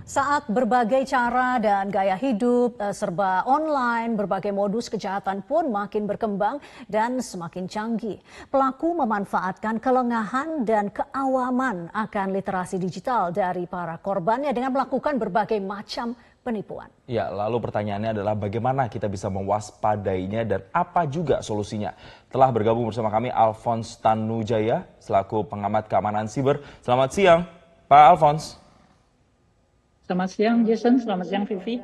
Saat berbagai cara dan gaya hidup serba online, berbagai modus kejahatan pun makin berkembang dan semakin canggih. Pelaku memanfaatkan kelengahan dan keawaman akan literasi digital dari para korbannya dengan melakukan berbagai macam penipuan. Ya, lalu pertanyaannya adalah bagaimana kita bisa mewaspadainya dan apa juga solusinya? Telah bergabung bersama kami Alphonse Tanujaya selaku pengamat keamanan siber. Selamat siang, Pak Alphonse. Selamat siang Jason, selamat siang Vivi.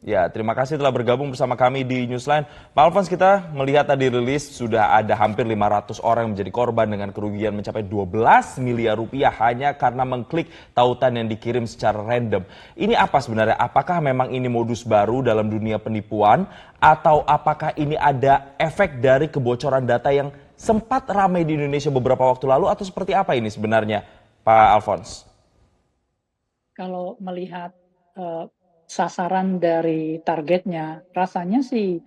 Ya, terima kasih telah bergabung bersama kami di Newsline. Pak Alphonse, kita melihat tadi rilis sudah ada hampir 500 orang yang menjadi korban dengan kerugian mencapai 12 miliar rupiah hanya karena mengklik tautan yang dikirim secara random. Ini apa sebenarnya? Apakah memang ini modus baru dalam dunia penipuan atau apakah ini ada efek dari kebocoran data yang sempat ramai di Indonesia beberapa waktu lalu atau seperti apa ini sebenarnya, Pak Alphonse? Kalau melihat sasaran dari targetnya, rasanya sih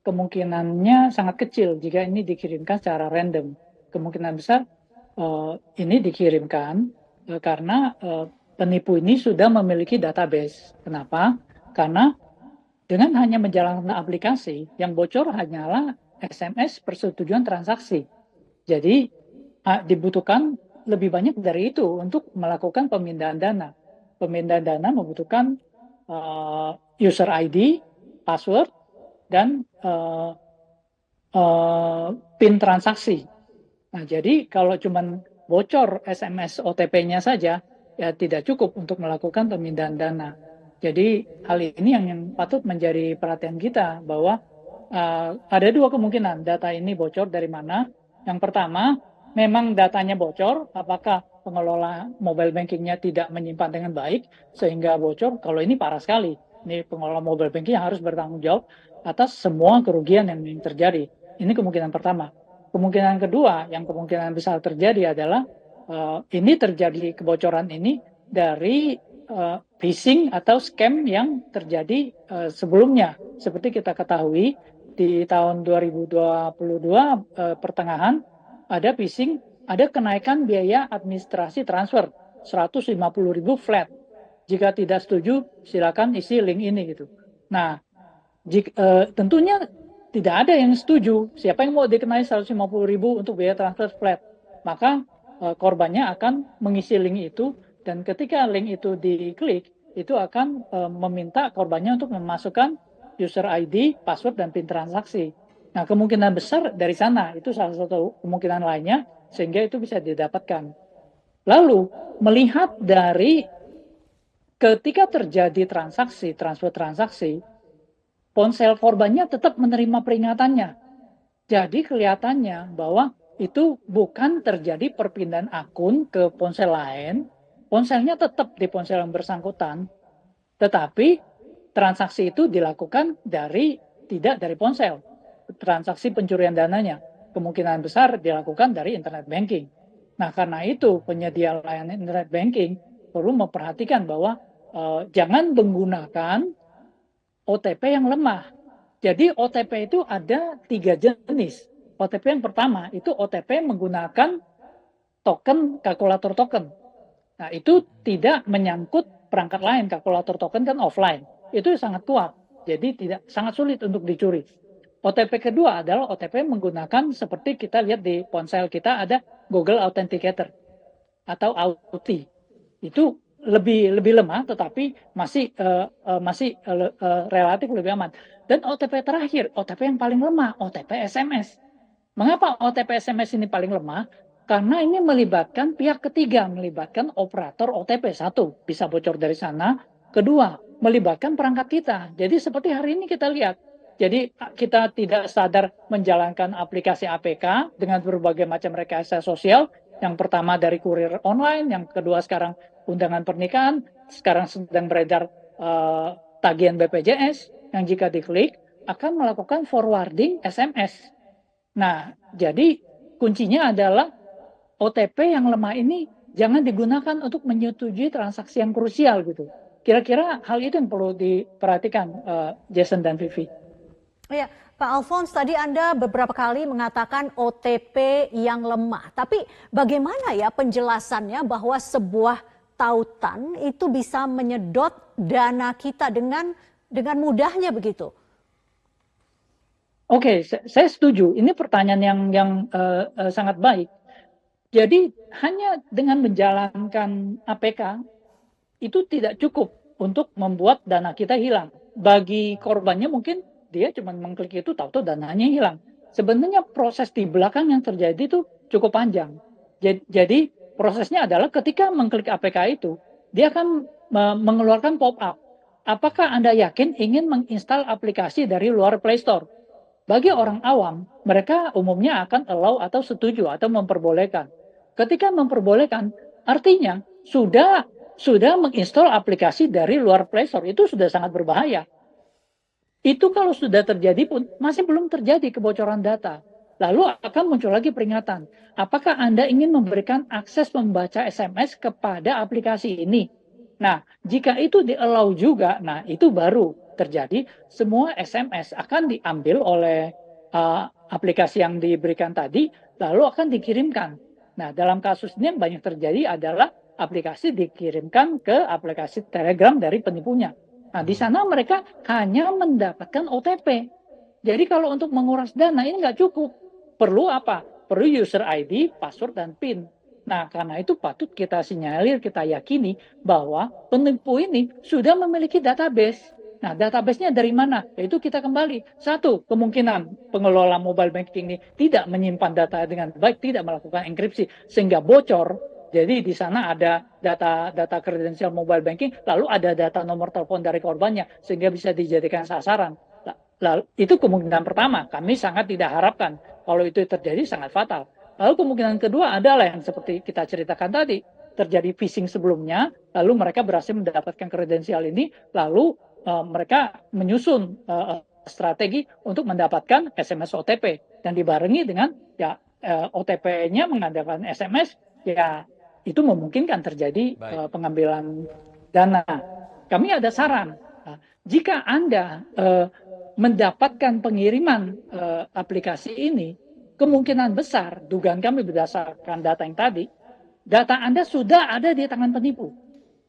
kemungkinannya sangat kecil jika ini dikirimkan secara random. Kemungkinan besar ini dikirimkan karena penipu ini sudah memiliki database. Kenapa? Karena dengan hanya menjalankan aplikasi, yang bocor hanyalah SMS persetujuan transaksi. Jadi dibutuhkan lebih banyak dari itu untuk melakukan pemindahan dana. Pemindahan dana membutuhkan user ID, password, dan PIN transaksi. Nah, jadi kalau cuma bocor SMS OTP-nya saja, ya tidak cukup untuk melakukan pemindahan dana. Jadi hal ini yang patut menjadi perhatian kita bahwa ada dua kemungkinan data ini bocor dari mana. Yang pertama, memang datanya bocor, apakah pengelola mobile bankingnya tidak menyimpan dengan baik sehingga bocor? Kalau ini parah sekali. Ini pengelola mobile banking yang harus bertanggung jawab atas semua kerugian yang terjadi. Ini kemungkinan pertama. Kemungkinan kedua, yang kemungkinan besar terjadi adalah ini terjadi kebocoran ini dari phishing atau scam yang terjadi sebelumnya. Seperti kita ketahui di tahun 2022 pertengahan ada phishing, ada kenaikan biaya administrasi transfer 150.000 flat. Jika tidak setuju, silakan isi link ini gitu. Nah, tentunya tidak ada yang setuju. Siapa yang mau dikenai 150.000 untuk biaya transfer flat? Maka korbannya akan mengisi link itu dan ketika link itu diklik, itu akan meminta korbannya untuk memasukkan user ID, password, dan PIN transaksi. Nah, kemungkinan besar dari sana, itu salah satu kemungkinan lainnya, sehingga itu bisa didapatkan. Lalu, melihat dari ketika terjadi transaksi, transfer transaksi, ponsel korbannya tetap menerima peringatannya. Jadi kelihatannya bahwa itu bukan terjadi perpindahan akun ke ponsel lain, ponselnya tetap di ponsel yang bersangkutan, tetapi transaksi itu dilakukan tidak dari ponsel. Transaksi pencurian dananya kemungkinan besar dilakukan dari internet banking. Nah, karena itu penyedia layanan internet banking perlu memperhatikan bahwa jangan menggunakan OTP yang lemah. Jadi OTP itu ada 3 jenis. OTP yang pertama itu OTP menggunakan token, kalkulator token. Nah, itu tidak menyangkut perangkat lain. Kalkulator token kan offline. Itu sangat kuat. Jadi sangat sulit untuk dicuri. OTP kedua adalah OTP menggunakan seperti kita lihat di ponsel kita ada Google Authenticator atau AUTI. Itu lebih lemah tetapi masih relatif lebih aman. Dan OTP terakhir, OTP yang paling lemah, OTP SMS. Mengapa OTP SMS ini paling lemah? Karena ini melibatkan pihak ketiga, melibatkan operator OTP. Satu, bisa bocor dari sana. Kedua, melibatkan perangkat kita. Jadi seperti hari ini kita lihat. Jadi kita tidak sadar menjalankan aplikasi APK dengan berbagai macam rekayasa sosial. Yang pertama dari kurir online, yang kedua sekarang undangan pernikahan, sekarang sedang beredar tagihan BPJS, yang jika diklik akan melakukan forwarding SMS. Nah, jadi kuncinya adalah OTP yang lemah ini jangan digunakan untuk menyetujui transaksi yang krusial gitu. Kira-kira hal itu yang perlu diperhatikan Jason dan Vivi. Ya, Pak Alphonse, tadi Anda beberapa kali mengatakan OTP yang lemah. Tapi bagaimana ya penjelasannya bahwa sebuah tautan itu bisa menyedot dana kita dengan mudahnya begitu? Oke, saya setuju. Ini pertanyaan yang sangat baik. Jadi hanya dengan menjalankan APK itu tidak cukup untuk membuat dana kita hilang. Bagi korbannya mungkin dia cuma mengklik itu tahu-tahu dananya hilang. Sebenarnya proses di belakang yang terjadi itu cukup panjang. Jadi prosesnya adalah ketika mengklik APK itu, dia akan mengeluarkan pop-up. Apakah Anda yakin ingin menginstal aplikasi dari luar Play Store? Bagi orang awam, mereka umumnya akan allow atau setuju atau memperbolehkan. Ketika memperbolehkan, artinya sudah menginstal aplikasi dari luar Play Store, itu sudah sangat berbahaya. Itu kalau sudah terjadi pun masih belum terjadi kebocoran data. Lalu akan muncul lagi peringatan. Apakah Anda ingin memberikan akses membaca SMS kepada aplikasi ini? Nah, jika itu di-allow juga, nah itu baru terjadi. Semua SMS akan diambil oleh aplikasi yang diberikan tadi, lalu akan dikirimkan. Nah, dalam kasus ini yang banyak terjadi adalah aplikasi dikirimkan ke aplikasi Telegram dari penipunya. Nah, di sana mereka hanya mendapatkan OTP. Jadi kalau untuk menguras dana ini nggak cukup. Perlu apa? Perlu user ID, password, dan PIN. Nah, karena itu patut kita sinyalir, kita yakini bahwa penipu ini sudah memiliki database. Nah, database-nya dari mana? Yaitu kita kembali. Satu, kemungkinan pengelola mobile banking ini tidak menyimpan data dengan baik, tidak melakukan enkripsi, sehingga bocor. Jadi di sana ada data kredensial mobile banking, lalu ada data nomor telepon dari korbannya, sehingga bisa dijadikan sasaran. Lalu, itu kemungkinan pertama, kami sangat tidak harapkan. Kalau itu terjadi, sangat fatal. Lalu kemungkinan kedua adalah yang seperti kita ceritakan tadi, terjadi phishing sebelumnya, lalu mereka berhasil mendapatkan kredensial ini, lalu mereka menyusun strategi untuk mendapatkan SMS OTP dan dibarengi dengan ya OTP-nya mengandalkan SMS, ya itu memungkinkan terjadi pengambilan dana. Kami ada saran, jika Anda mendapatkan pengiriman aplikasi ini, kemungkinan besar, dugaan kami berdasarkan data yang tadi, data Anda sudah ada di tangan penipu.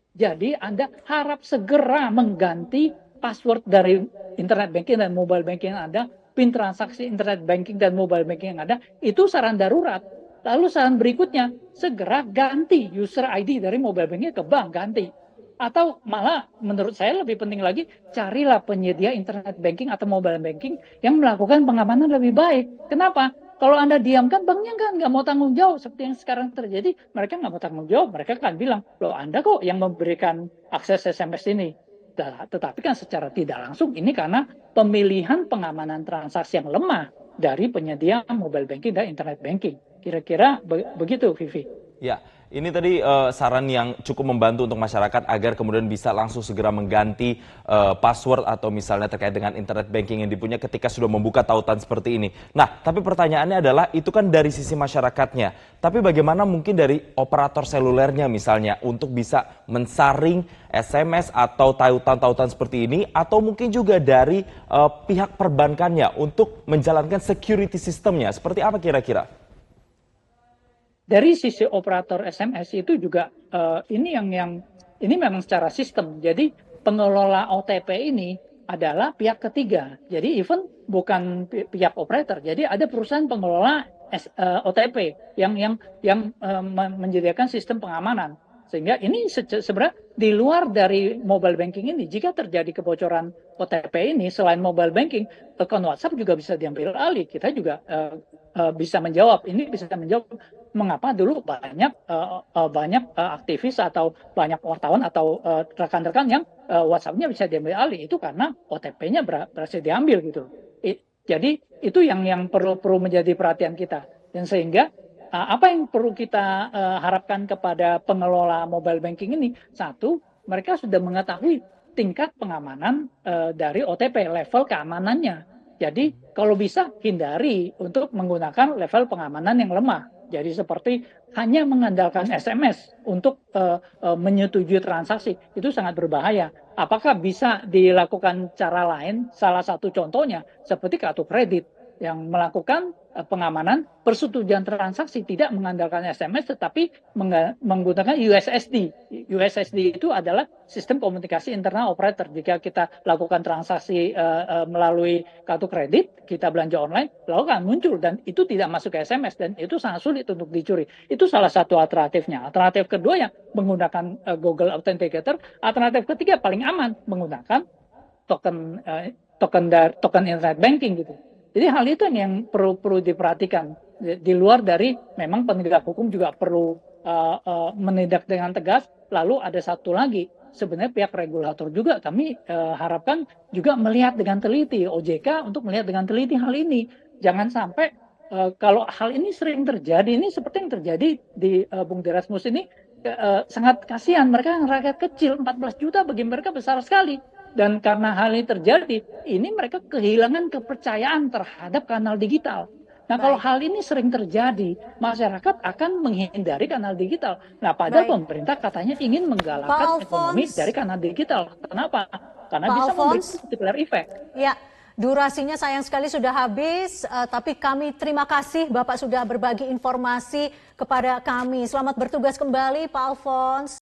Jadi Anda harap segera mengganti password dari internet banking dan mobile banking yang ada, PIN transaksi internet banking dan mobile banking yang ada, itu saran darurat. Lalu saran berikutnya, segera ganti user ID dari mobile banking ke bank, ganti. Atau malah menurut saya lebih penting lagi, carilah penyedia internet banking atau mobile banking yang melakukan pengamanan lebih baik. Kenapa? Kalau Anda diamkan, banknya kan nggak mau tanggung jawab. Seperti yang sekarang terjadi, mereka nggak mau tanggung jawab. Mereka kan bilang, loh Anda kok yang memberikan akses SMS ini. Tetapi kan secara tidak langsung, ini karena pemilihan pengamanan transaksi yang lemah dari penyedia mobile banking dan internet banking. Kira-kira begitu, Vivi. Ya, ini tadi saran yang cukup membantu untuk masyarakat agar kemudian bisa langsung segera mengganti password atau misalnya terkait dengan internet banking yang dipunya ketika sudah membuka tautan seperti ini. Nah, tapi pertanyaannya adalah itu kan dari sisi masyarakatnya. Tapi bagaimana mungkin dari operator selulernya misalnya untuk bisa mensaring SMS atau tautan-tautan seperti ini, atau mungkin juga dari pihak perbankannya untuk menjalankan security sistemnya. Seperti apa kira-kira? Dari sisi operator SMS itu juga ini ini memang secara sistem. Jadi pengelola OTP ini adalah pihak ketiga. Jadi even bukan pihak operator. Jadi ada perusahaan pengelola OTP yang menyediakan sistem pengamanan. Sehingga ini sebenarnya di luar dari mobile banking ini, jika terjadi kebocoran OTP ini, selain mobile banking, akun WhatsApp juga bisa diambil alih. Kita juga bisa menjawab. Ini bisa menjawab mengapa dulu banyak aktivis atau banyak wartawan atau rekan-rekan yang WhatsApp-nya bisa diambil alih. Itu karena OTP-nya berhasil diambil gitu. Jadi itu yang perlu menjadi perhatian kita. Dan sehingga apa yang perlu kita harapkan kepada pengelola mobile banking ini? Satu, mereka sudah mengetahui tingkat pengamanan dari OTP, level keamanannya. Jadi kalau bisa hindari untuk menggunakan level pengamanan yang lemah. Jadi seperti hanya mengandalkan SMS untuk menyetujui transaksi, itu sangat berbahaya. Apakah bisa dilakukan cara lain? Salah satu contohnya seperti kartu kredit. yang melakukan pengamanan persetujuan transaksi tidak mengandalkan SMS tetapi menggunakan USSD. USSD itu adalah sistem komunikasi internal operator. Jika kita lakukan transaksi melalui kartu kredit, kita belanja online, lalu kan muncul dan itu tidak masuk ke SMS dan itu sangat sulit untuk dicuri. Itu salah satu alternatifnya. Alternatif kedua yang menggunakan Google Authenticator. Alternatif ketiga paling aman menggunakan token internet banking gitu. Jadi hal itu yang perlu diperhatikan. Di luar dari memang penegak hukum juga perlu menindak dengan tegas. Lalu ada satu lagi, sebenarnya pihak regulator juga kami harapkan juga melihat dengan teliti, OJK untuk melihat dengan teliti hal ini. Jangan sampai kalau hal ini sering terjadi, ini seperti yang terjadi di Bung Derasmus ini, sangat kasihan mereka yang rakyat kecil, 14 juta bagi mereka besar sekali. Dan karena hal ini terjadi, ini mereka kehilangan kepercayaan terhadap kanal digital. Nah, kalau hal ini sering terjadi, masyarakat akan menghindari kanal digital. Nah, padahal pemerintah katanya ingin menggalakkan ekonomi dari kanal digital. Kenapa? Karena bisa memberikan multiplier effect. Ya, durasinya sayang sekali sudah habis, tapi kami terima kasih Bapak sudah berbagi informasi kepada kami. Selamat bertugas kembali, Pak Alphonse.